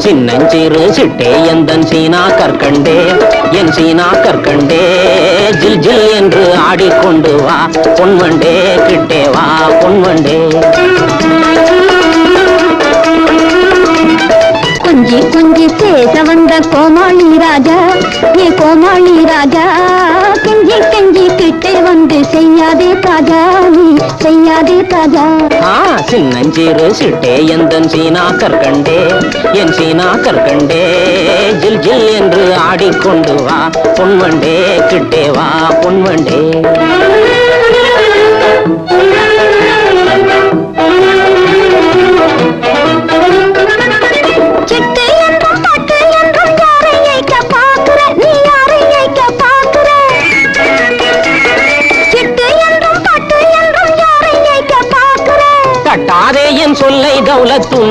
சின்னஞ்சிறு சிட்டே எந்தன் சீனா கற்கண்டே என் சீனா கற்கண்டே ஜில் ஜில் என்று ஆடிக்கொண்டு வா பொன்வண்டே கிட்டே வா பொன்வண்டே கொஞ்சி கொஞ்சி பேச வந்த கோமாளி ராஜா ஏ கோமாளி ராஜா கெஞ்சி கெஞ்சி கிட்டே வந்து செய்யாதே தாஜா நீ செய்யாதே தாஜா சின்னஞ்சிறு சிட்டே எந்தன் சீனா கற்கண்டே என் சீனா கற்கண்டே ஜில் ஜில் என்று ஆடிக்கொண்டு வா பொன்வண்டே கிட்டே வா பொன்வண்டே தட்டாதே என் சொல்லை தௌலத்தும்